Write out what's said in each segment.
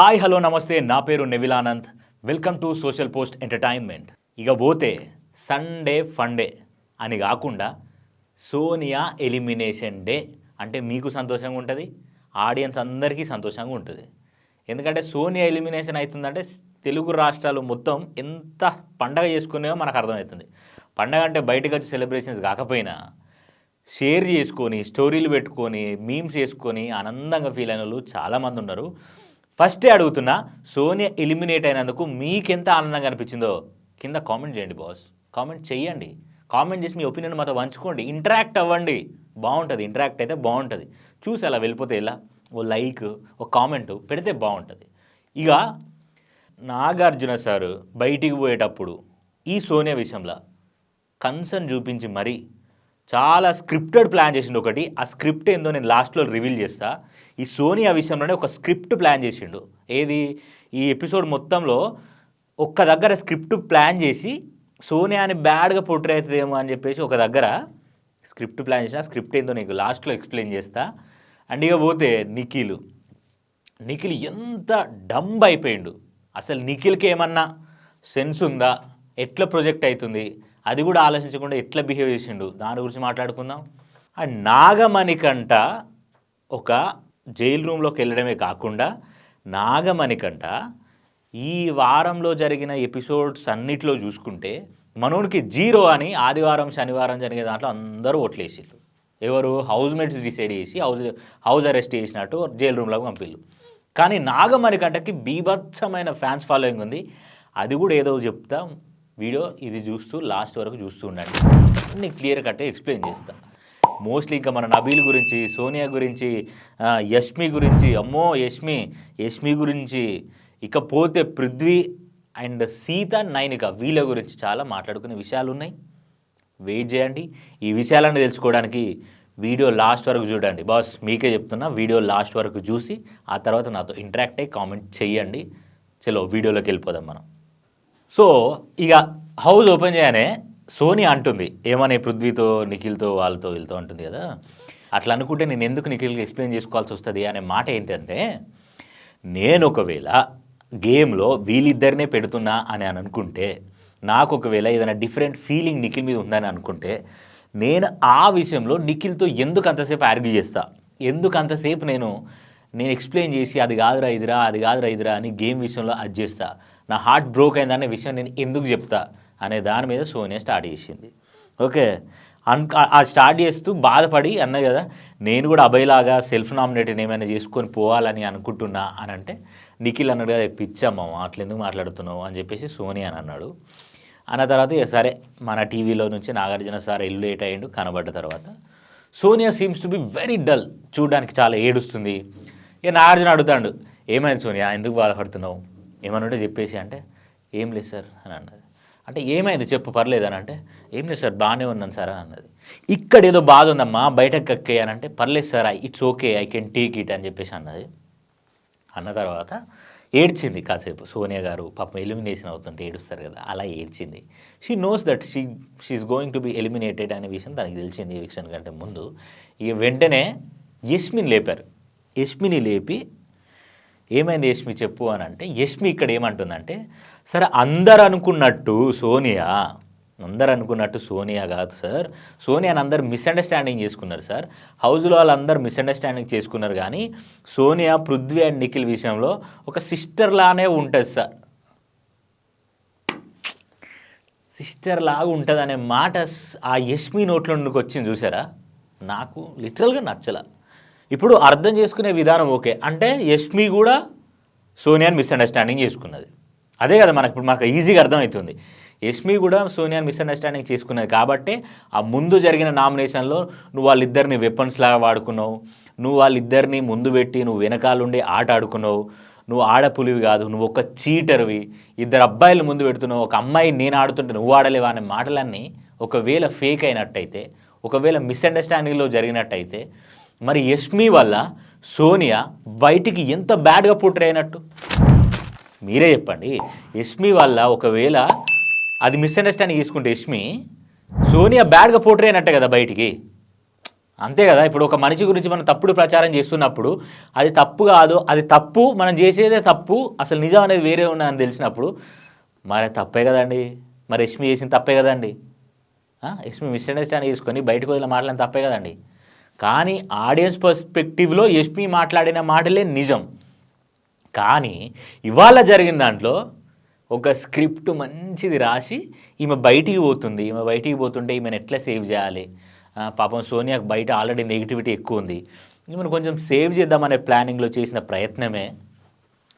Hi hello నమస్తే, నా పేరు Nevilanand. Welcome to social post entertainment. ఇక పోతే సండే ఫండే అని కాకుండా సోనియా ఎలిమినేషన్ డే అంటే మీకు సంతోషంగా ఉంటుంది, ఆడియన్స్ అందరికీ సంతోషంగా ఉంటుంది. ఎందుకంటే సోనియా ఎలిమినేషన్ అవుతుందంటే తెలుగు రాష్ట్రాలు మొత్తం ఎంత పండగ చేసుకునేవో మనకు అర్థమవుతుంది. పండగ అంటే బయటకు వచ్చి సెలబ్రేషన్స్ కాకపోయినా షేర్ చేసుకొని స్టోరీలు పెట్టుకొని మీమ్స్ చేసుకొని ఆనందంగా ఫీల్ అయిన వాళ్ళు చాలామంది ఉన్నారు. ఫస్టే అడుగుతున్నా, సోనియా ఎలిమినేట్ అయినందుకు మీకెంత ఆనందంగా అనిపించిందో కింద కామెంట్ చేయండి బాస్. కామెంట్ చేయండి, కామెంట్ చేసి మీ ఒపీనియన్ మాతో పంచుకోండి, ఇంటరాక్ట్ అవ్వండి. బాగుంటుంది, ఇంటరాక్ట్ అయితే బాగుంటుంది. చూసి అలా వెళ్ళిపోతే ఎలా, ఓ లైక్ ఓ కామెంట్ పెడితే బాగుంటుంది. ఇక నాగార్జున సారు బయటికి పోయేటప్పుడు ఈ సోనియా విషయంలో కన్సర్న్ చూపించి మరీ చాలా స్క్రిప్టెడ్ ప్లాన్ చేసిండు. ఒకటి ఆ స్క్రిప్ట్ ఏందో నేను లాస్ట్లో రివీల్ చేస్తా. ఈ సోనియా విషయంలోనే ఒక స్క్రిప్ట్ ప్లాన్ చేసిండు. ఏది, ఈ ఎపిసోడ్ మొత్తంలో ఒక్క దగ్గర స్క్రిప్ట్ ప్లాన్ చేసి సోనియాని బ్యాడ్గా పోర్ట్రే అవుతుందేమో అని చెప్పేసి ఒక దగ్గర స్క్రిప్ట్ ప్లాన్ చేసిన. స్క్రిప్ట్ ఏందో నీకు లాస్ట్లో ఎక్స్ప్లెయిన్ చేస్తా. అండ్ ఇక పోతే నిఖిల్ ఎంత డంబ్ అయిపోయిండు. అసలు నిఖిల్కి ఏమన్నా సెన్స్ ఉందా, ఎట్లా ప్రొజెక్ట్ అవుతుంది అది కూడా ఆలోచించకుండా ఎట్లా బిహేవ్ చేసిండు, దాని గురించి మాట్లాడుకుందాం. అండ్ నాగమణికంట ఒక జైలు రూమ్లోకి వెళ్ళడమే కాకుండా నాగమణికంట ఈ వారంలో జరిగిన ఎపిసోడ్స్ అన్నిట్లో చూసుకుంటే మనోనికి 0 అని ఆదివారం శనివారం జరిగే దాంట్లో అందరూ ఓట్లేసిళ్ళు. ఎవరు, హౌస్ మేట్స్ డిసైడ్ చేసి హౌస్ అరెస్ట్ చేసినట్టు జైలు రూమ్లోకి పంపిళ్ళు. కానీ నాగమణికంటకి బీభత్సమైన ఫ్యాన్స్ ఫాలోయింగ్ ఉంది. అది కూడా ఏదో చెప్తా, వీడియో ఇది చూస్తూ లాస్ట్ వరకు చూస్తూ ఉండండి. అన్ని క్లియర్ కట్టే ఎక్స్ప్లెయిన్ చేస్తా. మోస్ట్లీ ఇంకా మన నబీల్ గురించి, సోనియా గురించి, యష్మి గురించి, అమ్మో యష్మి గురించి, ఇకపోతే పృథ్వీ అండ్ సీత నైనిక వీళ్ళ గురించి చాలా మాట్లాడుకునే విషయాలు ఉన్నాయి. వెయిట్ చేయండి. ఈ విషయాలను తెలుసుకోవడానికి వీడియో లాస్ట్ వరకు చూడండి బాస్. మీకే చెప్తున్నా, వీడియో లాస్ట్ వరకు చూసి ఆ తర్వాత నాతో ఇంటరాక్ట్ అయ్యి కామెంట్ చేయండి. చలో వీడియోలోకి వెళ్ళిపోదాం మనం. సో ఇక హౌస్ ఓపెన్ చేయగానే సోనియా అంటుంది ఏమని, పృథ్వీతో నిఖిల్తో వాళ్ళతో వీళ్ళతో అంటుంది కదా. అట్లా అనుకుంటే నేను ఎందుకు నిఖిల్కి ఎక్స్ప్లెయిన్ చేసుకోవాల్సి వస్తుంది అనే మాట ఏంటంటే, నేను ఒకవేళ గేమ్లో వీళ్ళిద్దరినే పెడుతున్నా అని అనుకుంటే, నాకు ఒకవేళ ఏదైనా డిఫరెంట్ ఫీలింగ్ నిఖిల్ మీద ఉందని అనుకుంటే, నేను ఆ విషయంలో నిఖిల్తో ఎందుకు అంతసేపు ఆర్గ్యూ చేస్తా, ఎందుకు అంతసేపు నేను ఎక్స్ప్లెయిన్ చేసి అది కాదురా ఇదిరా అని గేమ్ విషయంలో అది చేస్తా, నా హార్ట్ బ్రోక్ అయిందనే విషయం నేను ఎందుకు చెప్తా అనే దాని మీద సోనియా స్టార్ట్ చేసింది. ఓకే, ఆ స్టార్ట్ చేస్తూ బాధపడి అన్నది కదా, నేను కూడా అభయ్లాగా సెల్ఫ్ నామినేటెడ్ ఏమైనా చేసుకొని పోవాలని అనుకుంటున్నా అని అంటే, నిఖిల్ అన్నాడు కదా పిచ్చమ్మ అట్లా ఎందుకు మాట్లాడుతున్నావు అని చెప్పేసి సోనియా అని అన్నాడు. అన్న తర్వాత సరే మన టీవీలో నుంచి నాగార్జున సార్ ఎలిమినేట్ అయ్యిండు. కనబడ్డ తర్వాత Sonia seems to be very dull, చూడడానికి చాలా ఏడుస్తుంది. ఇక నాగార్జున అడుగుతాడు, ఏమైంది సోనియా, ఎందుకు బాధపడుతున్నావు, ఏమన్నా ఉంటే చెప్పేసి అంటే, ఏం లేదు సార్ అని అన్నది. అంటే ఏమైంది చెప్పు పర్లేదు అని అంటే, ఏం లేదు సార్ బాగానే ఉన్నాను సార్ అని అన్నది. ఇక్కడ ఏదో బాధ ఉందమ్మా బయటకు కక్కే అని అంటే, పర్లేదు sir it's okay I can take it అని చెప్పేసి అన్నది. అన్న తర్వాత ఏడ్చింది కాసేపు. సోనియా గారు పాపం ఎలిమినేషన్ అవుతుంటే ఏడుస్తారు కదా, అలా ఏడ్చింది. She knows that she's going to be eliminated అనే విషయం తనకి తెలిసింది ఎవిక్షన్ కంటే ముందు. ఇక వెంటనే యష్మిని లేపారు. యష్మిని లేపి ఏమైంది యష్మి చెప్పు అని అంటే, యష్మి ఇక్కడ ఏమంటుందంటే, సరే అందరు అనుకున్నట్టు సోనియా కాదు సార్, సోనియాని అందరు మిస్అండర్స్టాండింగ్ చేసుకున్నారు సార్, హౌస్లో వాళ్ళందరూ మిస్అండర్స్టాండింగ్ చేసుకున్నారు. కానీ సోనియా పృథ్వీ అండ్ నిఖిల్ విషయంలో ఒక సిస్టర్ లానే ఉంటుంది సార్, సిస్టర్ లాగా ఉంటుంది అనే మాట ఆ యష్మి నోట్లో నుండి వచ్చింది చూసారా, నాకు లిటరల్గా నచ్చల. ఇప్పుడు అర్థం చేసుకునే విధానం ఓకే అంటే, యష్మి కూడా సోనియాని మిస్అండర్స్టాండింగ్ చేసుకున్నది. అదే కదా మనకు ఈజీగా అర్థమవుతుంది. యష్మి కూడా సోనియాని మిస్అండర్స్టాండింగ్ చేసుకున్నది కాబట్టి ఆ ముందు జరిగిన నామినేషన్లో నువ్వు వాళ్ళిద్దరిని వెపన్స్ లాగా వాడుకున్నావు, నువ్వు వాళ్ళిద్దరిని ముందు పెట్టి నువ్వు వెనకాలండి ఆట ఆడుకున్నావు, నువ్వు ఆడపులివి కాదు, నువ్వు ఒక చీటర్వి, ఇద్దరు అబ్బాయిలు ముందు పెడుతున్నావు, ఒక అమ్మాయి నేను ఆడుతుంటే నువ్వు ఆడలేవా అనే మాటలన్నీ ఒకవేళ ఫేక్ అయినట్టయితే, ఒకవేళ మిస్అండర్స్టాండింగ్లో జరిగినట్టయితే, మరి యష్మి వల్ల సోనియా బయటికి ఎంత బ్యాడ్గా పోర్ట్రే అయినట్టు మీరే చెప్పండి. యష్మి వల్ల ఒకవేళ అది మిస్అండర్స్టాండింగ్ చేసుకుంటే యష్మి, సోనియా బ్యాడ్గా పోర్ట్రే అయినట్టే కదా బయటికి. అంతే కదా. ఇప్పుడు ఒక మనిషి గురించి మనం తప్పుడు ప్రచారం చేస్తున్నప్పుడు అది తప్పు కాదు, అది తప్పు, మనం చేసేదే తప్పు, అసలు నిజం అనేది వేరే ఉన్నదని తెలిసినప్పుడు మరి తప్పే కదండి. మరి యష్మి చేసింది తప్పే కదండి. యష్మి మిస్అండర్స్టాండ్ చేసుకొని బయటకు వదిలిన మాటలని తప్పే కదండి. కానీ ఆడియన్స్ పర్స్పెక్టివ్లో యష్మి మాట్లాడిన మాటలే నిజం. కానీ ఇవాళ జరిగిన దాంట్లో ఒక స్క్రిప్ట్ మంచిది రాసి ఈమె బయటికి పోతుంది, ఈమె బయటికి పోతుంటే ఈమెను ఎట్లా సేవ్ చేయాలి, పాపం సోనియాకు బయట ఆల్రెడీ నెగిటివిటీ ఎక్కువ ఉంది, ఈమెను కొంచెం సేవ్ చేద్దామనే ప్లానింగ్లో చేసిన ప్రయత్నమే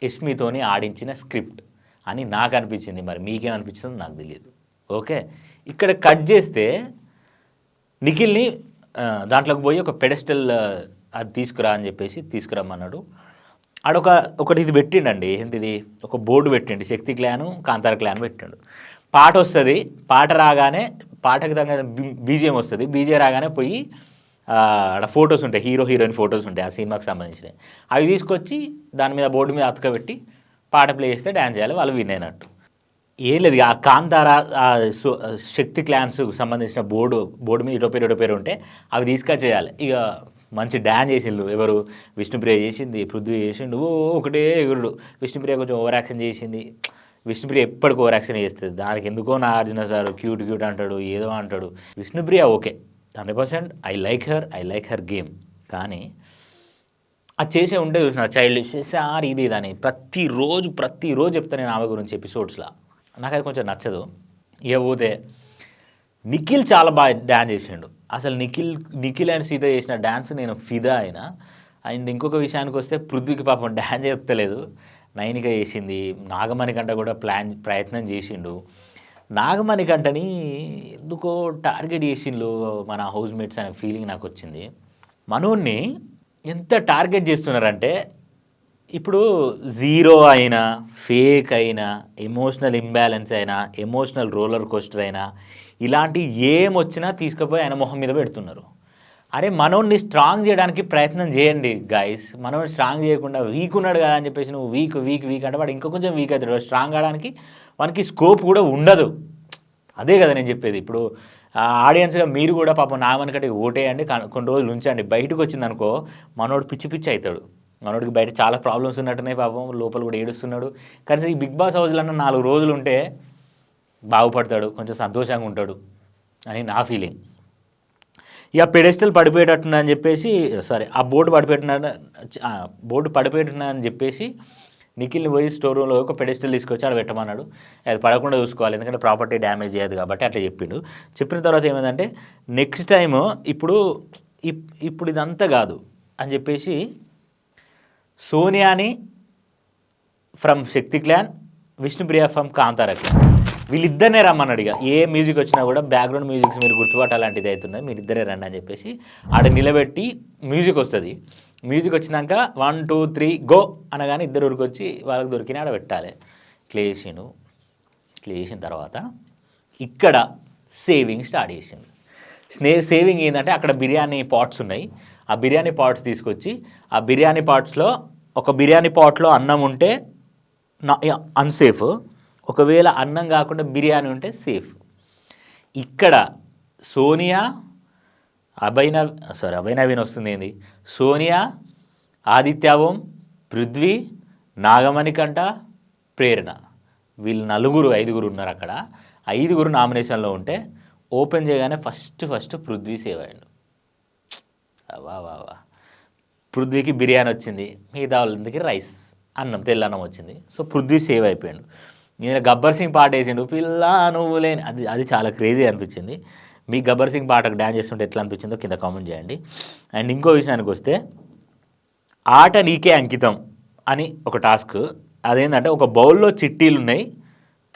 యష్మితోని ఆడించిన స్క్రిప్ట్ అని నాకు అనిపించింది. మరి మీకేమనిపించిందో నాకు తెలియదు. ఓకే, ఇక్కడ కట్ చేస్తే నిఖిల్ని దాంట్లోకి పోయి ఒక పెడెస్టల్ అది తీసుకురా అని చెప్పేసి తీసుకురమ్మన్నాడు. ఒకటి ఇది పెట్టిండండి, ఏంటిది, ఒక బోర్డు పెట్టిండు, శక్తి క్లాను కాంతార క్లాన్ పెట్టిండు. పాట వస్తుంది, పాట రాగానే పాటకు తగ్గ బీజిఎం వస్తుంది, బీజే రాగానే పోయి అక్కడ ఫొటోస్ ఉంటాయి, హీరో హీరోయిన్ ఫొటోస్ ఉంటాయి ఆ సినిమాకి సంబంధించినవి, అవి తీసుకొచ్చి దాని మీద బోర్డు మీద అతకబెట్టి పాట ప్లే చేస్తే డ్యాన్స్ చేయాలి, వాళ్ళు విన్ అయినట్టు. ఏం లేదు, ఆ కాంతార శక్తి క్లాన్స్కి సంబంధించిన బోర్డు మీద ఇటో పేరు ఉంటే అవి తీసుకొచ్చేయాలి. ఇక మంచి డ్యాన్స్ చేసిండు. ఎవరు, విష్ణుప్రియ చేసింది, పృథ్వీ చేసిండు, ఒకటే ఎగురుడు. విష్ణుప్రియ కొంచెం ఓవర్ యాక్షన్ చేసింది. విష్ణుప్రియ ఎప్పటికి ఓవర్ యాక్షన్ చేస్తుంది, దానికి ఎందుకో నాగార్జున సార్ క్యూట్ అంటాడు, ఏదో అంటాడు. Vishnupriya okay 100%, I like her game. కానీ అది చేసే ఉంటే చూసిన చైల్డ్ సార్ ఇది అని ప్రతిరోజు చెప్తాను నేను ఆమె గురించి ఎపిసోడ్స్లో. నాకు అది కొంచెం నచ్చదు. ఇక పోతే నిఖిల్ చాలా బాగా డ్యాన్స్ చేసిండు. అసలు నిఖిల్ అండ్ సీత చేసిన డ్యాన్స్ నేను ఫిదా అయినా. అండ్ ఇంకొక విషయానికి వస్తే పృథ్వీకి పాపం డ్యాన్స్ చెప్తలేదు, నైనిక చేసింది. నాగమణికంట కూడా ప్రయత్నం చేసిండు. నాగమణికంటని ఎందుకో టార్గెట్ చేసిండు మన హౌస్ మేట్స్ అనే ఫీలింగ్ నాకు వచ్చింది. మనోన్ని ఎంత టార్గెట్ చేస్తున్నారంటే, ఇప్పుడు జీరో అయినా, ఫేక్ అయినా, ఎమోషనల్ ఇంబ్యాలెన్స్ అయినా, ఎమోషనల్ రోలర్ కోస్టర్ అయినా, ఇలాంటి ఏమొచ్చినా తీసుకుపోయి ఆయన మొహం మీద పెడుతున్నారు. అరే మనోడిని స్ట్రాంగ్ చేయడానికి ప్రయత్నం చేయండి గైస్. మనోడిని స్ట్రాంగ్ చేయకుండా వీక్ ఉన్నాడు కదా అని చెప్పేసి నువ్వు వీక్ అంటే వాడు ఇంకా కొంచెం వీక్ అవుతాడు. స్ట్రాంగ్ అవడానికి వానికి స్కోప్ కూడా ఉండదు. అదే కదా నేను చెప్పేది. ఇప్పుడు ఆడియన్స్గా మీరు కూడా పాపం నాగమణికంటే ఓటేయండి, కొన్ని రోజులు ఉంచండి. బయటకు వచ్చిందనుకో మనోడు పిచ్చి అవుతాడు. మనోడికి బయట చాలా ప్రాబ్లమ్స్ ఉన్నట్టున్నాయి, పాపం లోపల కూడా ఏడుస్తున్నాడు. కానీ ఈ బిగ్ బాస్ హౌస్లో 4 రోజులు ఉంటే బాగుపడతాడు, కొంచెం సంతోషంగా ఉంటాడు అని నా ఫీలింగ్. ఇక పెడెస్టల్ పడిపోయేటట్టున్నాయని చెప్పేసి ఆ బోర్డు పడిపోయేట్టున్నాయని చెప్పేసి నిఖిల్ని పోయి స్టోర్ రూమ్లో ఒక పెడెస్టల్ తీసుకొచ్చి ఆడ పెట్టమన్నాడు. అది పడకుండా చూసుకోవాలి, ఎందుకంటే ప్రాపర్టీ డ్యామేజ్ చేయదు కాబట్టి అట్లా చెప్పిండు. చెప్పిన తర్వాత ఏమైందంటే నెక్స్ట్ టైము ఇప్పుడు ఇదంతా కాదు అని చెప్పేసి సోనియాని from Shakti clan, Vishnupriya from Kantara clan, వీళ్ళిద్దరినే రమ్మన్నాడు. ఇక ఏ మ్యూజిక్ వచ్చినా కూడా బ్యాక్గ్రౌండ్ మ్యూజిక్స్ మీరు గుర్తుపట్టాలంటిది అవుతున్నాయి, మీరు ఇద్దరే రండి అని చెప్పేసి ఆడ నిలబెట్టి మ్యూజిక్ వస్తుంది. మ్యూజిక్ వచ్చినాక 1 2 3 గో అనగానే ఇద్దరు ఊరికి వాళ్ళకి దొరికిన ఆడ పెట్టాలి. చేసిన తర్వాత ఇక్కడ సేవింగ్ స్టార్ట్ చేసిండు. సేవింగ్ ఏంటంటే అక్కడ బిర్యానీ పాట్స్ ఉన్నాయి. ఆ బిర్యానీ పాట్స్ తీసుకొచ్చి ఆ బిర్యానీ పాట్స్లో ఒక బిర్యానీ పాట్లో అన్నం ఉంటే అన్సేఫ్, ఒకవేళ అన్నం కాకుండా బిర్యానీ ఉంటే సేఫ్. ఇక్కడ సోనియా అభయనవీన్ వస్తుంది ఏంది, సోనియా, ఆదిత్య ఓం, పృథ్వీ, నాగమణికంట, ప్రేరణ, వీళ్ళు 5గురు ఉన్నారు అక్కడ. 5గురు నామినేషన్లో ఉంటే ఓపెన్ చేయగానే ఫస్ట్ పృథ్వీ సేవ్ అయ్యాడు. వా పృథ్వీకి బిర్యానీ వచ్చింది, మిగతా వాళ్ళందరికీ రైస్ తెల్లన్నం వచ్చింది. సో పృథ్వీ సేవ్ అయిపోయాడు. నేను గబ్బర్ సింగ్ పాట వేసిండు, పిల్ల నువ్వు లేని, అది చాలా క్రేజీ అనిపించింది. మీకు గబ్బర్ సింగ్ పాటకు డ్యాన్స్ చేస్తుంటే ఎట్లా అనిపించిందో కింద కామెంట్ చేయండి. అండ్ ఇంకో విషయానికి వస్తే ఆట నీకే అంకితం అని ఒక టాస్క్. అదేంటంటే ఒక బౌల్లో చిట్టీలు ఉన్నాయి,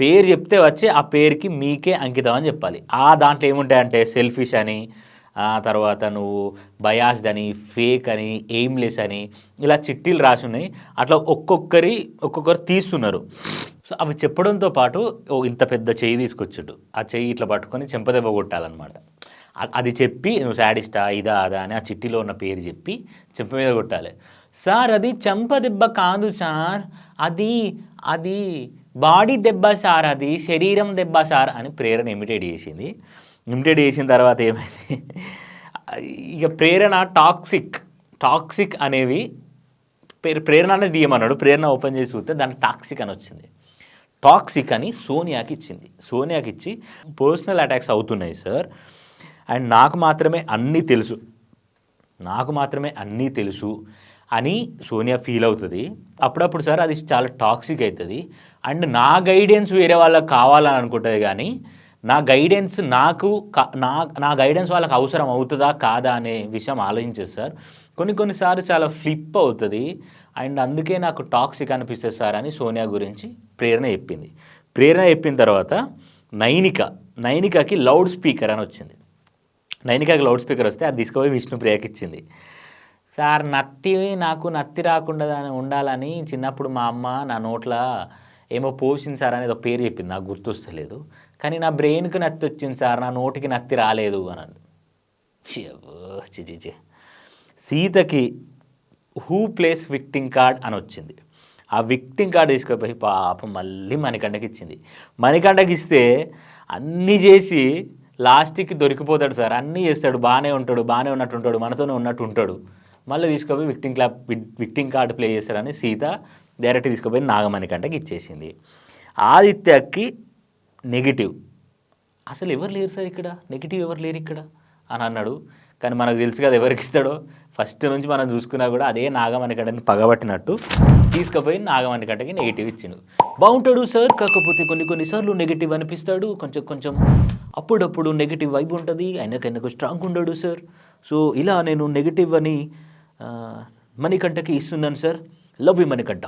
పేరు చెప్తే వచ్చి ఆ పేరుకి మీకే అంకితం అని చెప్పాలి. దాంట్లో ఏముంటాయంటే సెల్ఫిష్ అని, తర్వాత నువ్వు బయాస్డ్ అని, ఫేక్ అని, ఎయిమ్లెస్ అని, ఇలా చిట్టీలు రాసి ఉన్నాయి. అట్లా ఒక్కొక్కరు తీస్తున్నారు. సో అవి చెప్పడంతో పాటు ఇంత పెద్ద చెయ్యి తీసుకొచ్చాడు, ఆ చెయ్యి ఇట్లా పట్టుకొని చెంపదెబ్బ కొట్టాలన్నమాట. అది చెప్పి నువ్వు శాడిస్టా ఇదా అదా అని ఆ చిట్టీలో ఉన్న పేరు చెప్పి చెంప మీద కొట్టాలి. సార్ అది చెంపదెబ్బ కాదు సార్, అది బాడీ దెబ్బ సార్, అది శరీరం దెబ్బ సార్ అని ప్రేరణ ఇమిటేట్ చేసింది. ఇమిటేట్ చేసిన తర్వాత ఏమైంది, ఇక ప్రేరణ టాక్సిక్ అనేవి ప్రేరణ అనేది తీయమన్నాడు. ప్రేరణ ఓపెన్ చేసి చూస్తే దానికి టాక్సిక్ అని వచ్చింది. టాక్సిక్ అని సోనియాకి ఇచ్చింది. సోనియాకి ఇచ్చి పర్సనల్ అటాక్స్ అవుతున్నాయి సార్, అండ్ నాకు మాత్రమే అన్నీ తెలుసు అని సోనియా ఫీల్ అవుతుంది. అప్పుడప్పుడు సార్ అది చాలా టాక్సిక్ అవుతుంది. అండ్ నా గైడెన్స్ వేరే వాళ్ళకి కావాలని అనుకుంటుంది, కానీ నా గైడెన్స్ నా గైడెన్స్ వాళ్ళకి అవసరం అవుతుందా కాదా అనే విషయం ఆలోచించేది సార్. కొన్నిసార్లు చాలా ఫ్లిప్ అవుతుంది, అండ్ అందుకే నాకు టాక్సిక్ అనిపిస్తుంది సార్ అని సోనియా గురించి ప్రేరణ చెప్పింది. ప్రేరణ చెప్పిన తర్వాత నైనికకి లౌడ్ స్పీకర్ అని వచ్చింది. నైనికకి లౌడ్ స్పీకర్ వస్తే అది తీసుకుపోయి విష్ణుప్రియకి ఇచ్చింది. సార్ నాకు నత్తి రాకుండా ఉండాలని చిన్నప్పుడు మా అమ్మ నా నోట్లో ఏమో పోసింది సార్ అనేది ఒక పేరు చెప్పింది, నాకు గుర్తొస్తలేదు, కానీ నా బ్రెయిన్కి నత్తి వచ్చింది సార్, నా నోటికి నత్తి రాలేదు అని. చిచి సీతకి హూ ప్లేస్ విక్టింగ్ కార్డ్ అని వచ్చింది. ఆ విక్టింగ్ కార్డ్ తీసుకుపోయి పాపం మళ్ళీ మణికంఠకి ఇచ్చింది. మణికంఠకి ఇస్తే అన్నీ చేసి లాస్ట్కి దొరికిపోతాడు సార్, అన్నీ చేస్తాడు, బాగానే ఉన్నట్టు ఉంటాడు, మనతోనే ఉన్నట్టు ఉంటాడు, మళ్ళీ తీసుకుపోయి విక్టింగ్ కార్డు ప్లే చేస్తారని సీత డైరెక్ట్ తీసుకుపోయి నాగమణికంఠకి ఇచ్చేసింది. ఆదిత్యకి నెగిటివ్ అసలు ఎవరు లేరు సార్ ఇక్కడ, నెగిటివ్ ఎవరు లేరు ఇక్కడ అని అన్నాడు. కానీ మనకు తెలుసు కదా ఎవరికి ఇస్తాడో, ఫస్ట్ నుంచి మనం చూసుకున్నా కూడా అదే నాగమణికంఠని పగబట్టినట్టు తీసుకుపోయి నాగమణికంఠకి నెగిటివ్ ఇచ్చిండు. బాగుంటాడు సార్, కాకపోతే కొన్నిసార్లు నెగిటివ్ అనిపిస్తాడు, కొంచెం అప్పుడప్పుడు నెగిటివ్ వైబ్ ఉంటుంది, ఆయనకు స్ట్రాంగ్ ఉండడు సార్. సో ఇలా నేను నెగిటివ్ అని మణికంఠకి ఇస్తున్నాను సార్, లవ్ యూ మణికంఠ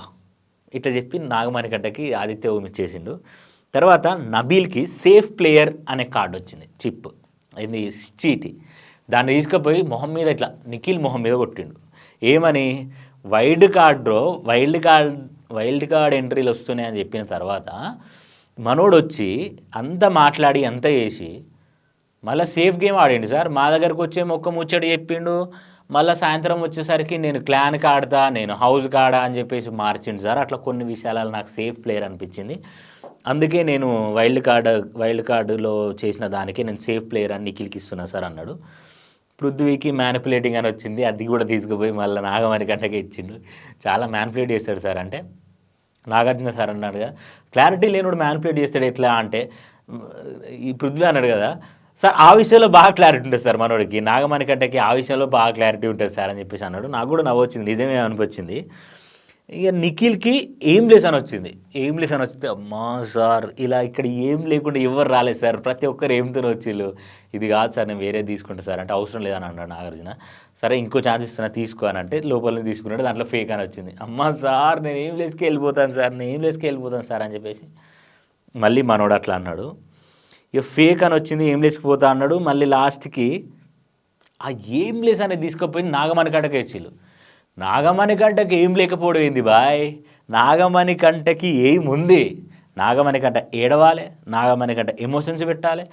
ఇట్లా చెప్పి నాగమణికంఠకి ఆదిత్య ఓం ఇచ్చేసిండు. తర్వాత నబీల్కి సేఫ్ ప్లేయర్ అనే కార్డు వచ్చింది, చిప్ ఇది చీటి. దాన్ని తీసుకుపోయి మొహం మీద ఇట్లా నిఖిల్ మొహం మీద కొట్టిండు. ఏమని, వైల్డ్ కార్డ్ ఎంట్రీలు వస్తున్నాయని చెప్పిన తర్వాత మనోడు వచ్చి అంత మాట్లాడి అంత చేసి మళ్ళీ సేఫ్ గేమ్ ఆడిండు సార్. మా దగ్గరకు వచ్చే మొక్క ముచ్చడి చెప్పిండు, మళ్ళీ సాయంత్రం వచ్చేసరికి నేను క్లాన్కి ఆడతా, నేను హౌస్కి ఆడా అని చెప్పేసి మార్చిండు సార్. అట్లా కొన్ని విషయాలు నాకు సేఫ్ ప్లేయర్ అనిపించింది, అందుకే నేను వైల్డ్ కార్డులో చేసిన దానికి నేను సేఫ్ ప్లేయర్ అని నిఖిల్కి ఇస్తున్నా సార్ అన్నాడు. పృథ్వీకి మ్యానిపులేటింగ్ అని వచ్చింది, అది కూడా తీసుకుపోయి మళ్ళీ నాగమణికంఠకి ఇచ్చిండు. చాలా మ్యానిపులేట్ చేస్తాడు సార్, అంటే నాగార్జున సార్ అన్నాడు కదా, క్లారిటీ లేనివాడు మ్యానిపులేట్ చేస్తాడు ఎట్లా అంటే, ఈ పృథ్వీ అన్నాడు కదా సార్, ఆ విషయంలో బాగా క్లారిటీ ఉంటుంది సార్ మనోడికి, నాగమణికంఠకి ఆ విషయంలో బాగా క్లారిటీ ఉంటుంది సార్ అని చెప్పేసి అన్నాడు. నాకు కూడా నవ్వు వచ్చింది, నిజమే అనిపించింది. ఇక నిఖిల్కి ఎయిమ్లెస్ అని వచ్చింది. అమ్మా సార్ ఇలా ఇక్కడ ఏం లేకుండా ఎవరు రాలేదు సార్, ప్రతి ఒక్కరు ఏమితో వచ్చిళ్ళు, ఇది కాదు సార్ నేను వేరే తీసుకుంటా సార్ అంటే అవసరం లేదని అన్నాడు నాగార్జున. సరే ఇంకో ఛాన్స్ ఇస్తున్నా తీసుకో అని అంటే లోపల నుంచి తీసుకున్నాడు, దాంట్లో ఫేక్ అని వచ్చింది. అమ్మా సార్ నేను ఎయిమ్లెస్కి వెళ్ళిపోతాను సార్ అని చెప్పేసి మళ్ళీ మనోడు అట్లా అన్నాడు. ఇక ఫేక్ అని వచ్చింది, ఎయిమ్లెస్కి పోతా అన్నాడు. మళ్ళీ లాస్ట్కి ఆ ఎయిమ్లెస్ అనేది తీసుకుపోయి నాగమణికంఠకి ఇచ్చిళ్ళు. నాగమణికంఠకి ఏం లేకపోవడం ఏంది బాయ్, నాగమణికంఠకి ఏముంది, నాగమణికంఠ ఏడవాలి, నాగమణికంఠ ఎమోషన్స్ పెట్టాలి,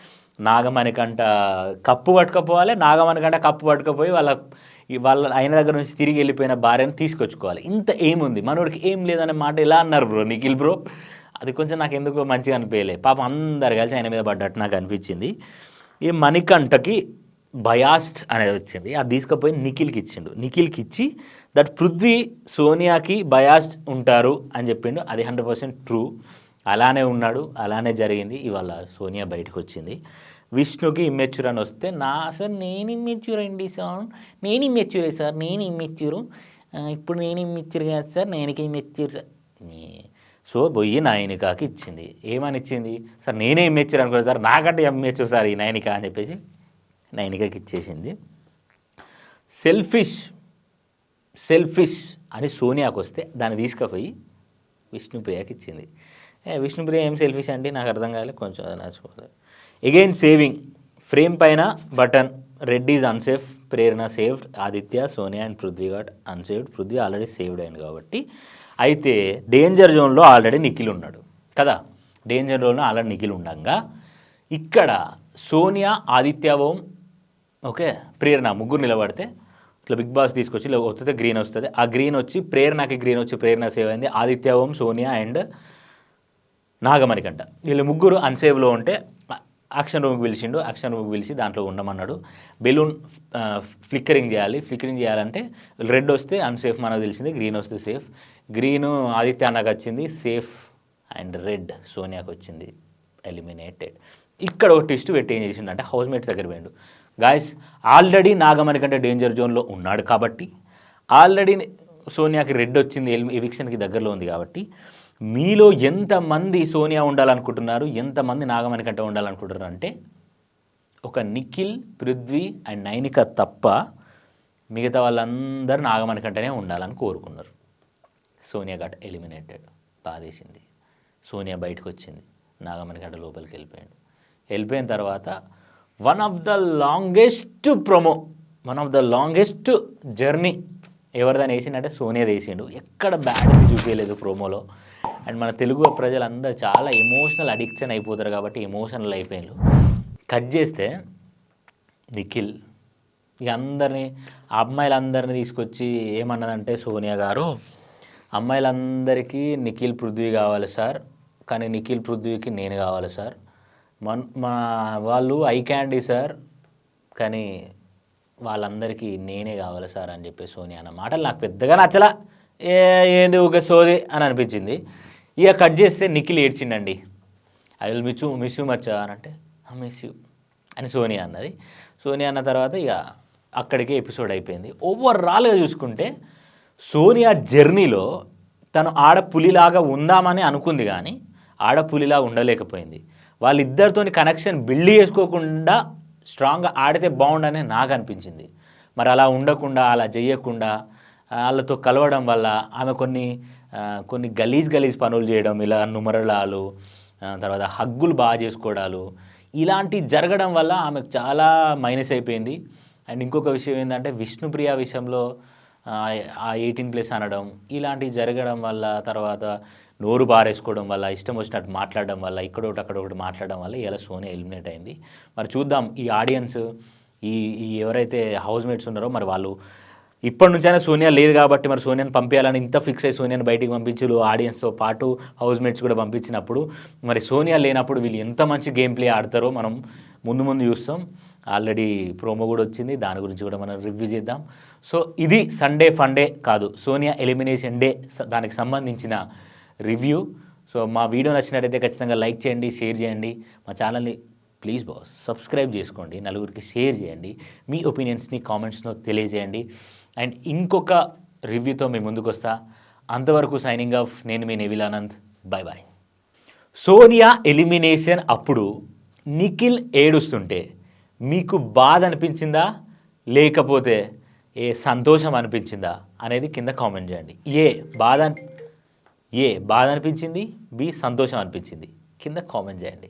నాగమణికంఠ కప్పు పట్టుకపోవాలి, నాగమణికంఠ కప్పు పట్టుకపోయి వాళ్ళ ఆయన దగ్గర నుంచి తిరిగి వెళ్ళిపోయిన భార్యను తీసుకొచ్చుకోవాలి. ఇంత ఏముంది, మనోడికి ఏం లేదనే మాట ఎలా అన్నారు బ్రో నిఖిల్ బ్రో, అది కొంచెం నాకు ఎందుకో మంచిగా అనిపించలే. పాపం అందరు కలిసి ఆయన మీద పడ్డట్టు నాకు అనిపించింది. ఈ మణికంఠకి బయాస్డ్ అనేది వచ్చింది, అది తీసుకుపోయి నిఖిల్కి ఇచ్చిండు. నిఖిల్కి ఇచ్చి దట్ పృథ్వీ సోనియాకి బయాస్డ్ ఉంటారు అని చెప్పిండు. అది 100% ట్రూ, అలానే ఉన్నాడు, అలానే జరిగింది. ఇవాళ సోనియా బయటకు వచ్చింది. విష్ణుకి ఇమ్మెచ్యూర్ అని వస్తే సార్ నేను ఇమ్మెచ్యూర్ అండి సార్, నేను ఇమ్మెచ్యూరే సార్, ఇప్పుడు నేను ఇమ్మెచ్యూర్ కాదు సార్, నేనకి ఇమ్మెచ్యూర్ సార్. సో పోయి నైనికాకి ఇచ్చింది. ఏమని ఇచ్చింది సార్, నేనే ఇమ్మెచ్యూర్ అనుకోలేదు సార్, నాకంటే ఇమ్మెచ్యూర్ సార్ ఈ నైనిక అని చెప్పేసి నైనికాకి ఇచ్చేసింది. సెల్ఫిష్ అని సోనియాకి వస్తే దాన్ని తీసుకుపోయి విష్ణుప్రియకి ఇచ్చింది. విష్ణుప్రియ ఏం సెల్ఫిష్ అంటే నాకు అర్థం కాలేదు, కొంచెం నచ్చిపోతుంది. అగైన్ సేవింగ్ ఫ్రేమ్ పైన button, red is unsafe, Prerana saved, Aditya, Sonia and Prithvi got unsaved. Prithvi already saved అయింది కాబట్టి. అయితే డేంజర్ జోన్లో ఆల్రెడీ నిఖిల్ ఉన్నాడు కదా, డేంజర్ జోన్లో ఆల్రెడీ నిఖిల్ ఉండగా ఇక్కడ సోనియా, ఆదిత్య, ఓం, ఓకే, ప్రేరణ ముగ్గురు నిలబడితే ఇట్లా బిగ్ బాస్ తీసుకొచ్చి వస్తే గ్రీన్ వస్తుంది. ఆ గ్రీన్ వచ్చి ప్రేరణకి గ్రీన్ వచ్చి ప్రేరణ సేవ్ అయింది. ఆదిత్య, ఓం, సోనియా అండ్ నాగమణికంఠ వీళ్ళు ముగ్గురు అన్సేవ్లో ఉంటే యాక్షన్ రూమ్కి పిలిచిండు. యాక్షన్ రూమ్కి పిలిచి దాంట్లో ఉండమన్నాడు. బెలూన్ ఫ్లిక్కరింగ్ చేయాలంటే రెడ్ వస్తే అన్సేఫ్ మనకు తెలిసింది, గ్రీన్ వస్తే సేఫ్. గ్రీను ఆదిత్య అన్నకు వచ్చింది సేఫ్, అండ్ రెడ్ సోనియాకి వచ్చింది ఎలిమినేటెడ్. ఇక్కడ ఒక ట్విస్ట్ పెట్టి ఏం చేసిండంటే హౌస్ మేట్స్ దగ్గర పోయిండు. గాయస్ ఆల్రెడీ నాగమణి కంటే డేంజర్ జోన్లో ఉన్నాడు కాబట్టి, ఆల్రెడీ సోనియాకి రెడ్ వచ్చింది, ఎవిక్షన్కి దగ్గరలో ఉంది కాబట్టి, మీలో ఎంతమంది సోనియా ఉండాలనుకుంటున్నారు, ఎంతమంది నాగమణి కంటే ఉండాలనుకుంటున్నారు అంటే ఒక నిఖిల్, పృథ్వీ అండ్ నైనిక తప్ప మిగతా వాళ్ళందరూ నాగమణి కంటేనే ఉండాలని కోరుకున్నారు. Sonia got eliminated. బాధేసింది. సోనియా బయటకు వచ్చింది, నాగమణి కంటే లోపలికి వెళ్ళిపోయిన తర్వాత one of the longest journey ఎవరిదని వేసిండంటే సోనియా వేసిండు. ఎక్కడ బ్యాడ్ చూపించలేదు ప్రోమోలో. అండ్ మన తెలుగు ప్రజలందరూ చాలా ఎమోషనల్ అడిక్షన్ అయిపోతారు కాబట్టి ఎమోషనల్ అయిపోయినారు. కట్ చేస్తే నిఖిల్ ఇక అమ్మాయిలందరినీ తీసుకొచ్చి ఏమన్నదంటే సోనియా గారు, అమ్మాయిలందరికీ నిఖిల్, పృథ్వీ కావాలి సార్, కానీ నిఖిల్, పృథ్వీకి నేను కావాలి సార్. మా వాళ్ళు ఐ క్యాండీ సార్, కానీ వాళ్ళందరికీ నేనే కావాలి సార్ అని చెప్పి సోనియా అన్న మాటలు నాకు పెద్దగా నచ్చలా. ఏంది ఒక సోది అని అనిపించింది. ఇక కట్ చేస్తే నిఖిల్ ఏడ్చిండండి. I will miss you much అని అంటే మిస్ యూ అని సోనియా అన్నది. సోనియా అన్న తర్వాత ఇక అక్కడికే ఎపిసోడ్ అయిపోయింది. ఓవరాల్గా చూసుకుంటే సోనియా జర్నీలో తను ఆడపులిలాగా ఉందామని అనుకుంది, కానీ ఆడపులిలాగా ఉండలేకపోయింది. వాళ్ళిద్దరితోని కనెక్షన్ బిల్డ్ చేసుకోకుండా స్ట్రాంగ్గా ఆడితే బాగుండని నాకు అనిపించింది. మరి అలా ఉండకుండా, అలా చేయకుండా వాళ్ళతో కలవడం వల్ల ఆమె కొన్ని గలీజ్ పనులు చేయడం, ఇలా నుమరలాలు, తర్వాత హగ్గులు బాగా చేసుకోవడాలు, ఇలాంటి జరగడం వల్ల ఆమెకు చాలా మైనస్ అయిపోయింది. అండ్ ఇంకొక విషయం ఏంటంటే విష్ణుప్రియ విషయంలో ఆ 18+ అనడం, ఇలాంటివి జరగడం వల్ల, తర్వాత నోరు బారేసుకోవడం వల్ల, ఇష్టం వచ్చినట్టు మాట్లాడడం వల్ల, ఇక్కడొకటి అక్కడొకటి మాట్లాడడం వల్ల ఇలా సోనియా ఎలిమినేట్ అయింది. మరి చూద్దాం ఈ ఆడియన్స్, ఈ ఎవరైతే హౌస్ మేట్స్ ఉన్నారో మరి వాళ్ళు ఇప్పటి నుంచైనా సోనియా లేదు కాబట్టి మరి సోనియాని పంపించాలని ఇంత ఫిక్స్ అయ్యి సోనియాని బయటికి పంపించారు. ఆడియన్స్తో పాటు హౌస్ మేట్స్ కూడా పంపించినప్పుడు మరి సోనియా లేనప్పుడు వీళ్ళు ఎంత మంచి గేమ్ ప్లే ఆడతారో మనం ముందు చూస్తాం. ఆల్రెడీ ప్రోమో కూడా వచ్చింది, దాని గురించి కూడా మనం రివ్యూ చేద్దాం. సో ఇది సండే ఫండే కాదు, సోనియా ఎలిమినేషన్ డే, దానికి సంబంధించిన రివ్యూ. సో మా వీడియో నచ్చినట్టయితే ఖచ్చితంగా లైక్ చేయండి, షేర్ చేయండి. మా ఛానల్ని ప్లీజ్ బాస్ సబ్స్క్రైబ్ చేసుకోండి, నలుగురికి షేర్ చేయండి, మీ ఒపీనియన్స్ని కామెంట్స్లో తెలియజేయండి. అండ్ ఇంకొక రివ్యూతో మీ ముందుకు వస్తా. అంతవరకు సైనింగ్ ఆఫ్, నేను మీ Nevilanand. Bye bye. Sonia elimination అప్పుడు నిఖిల్ ఏడుస్తుంటే మీకు బాధ అనిపించిందా, లేకపోతే సంతోషం అనిపించిందా అనేది కింద కామెంట్ చేయండి. ఏ బాధ అనిపించింది, బి సంతోషం అనిపించింది, కింద కామెంట్ చేయండి.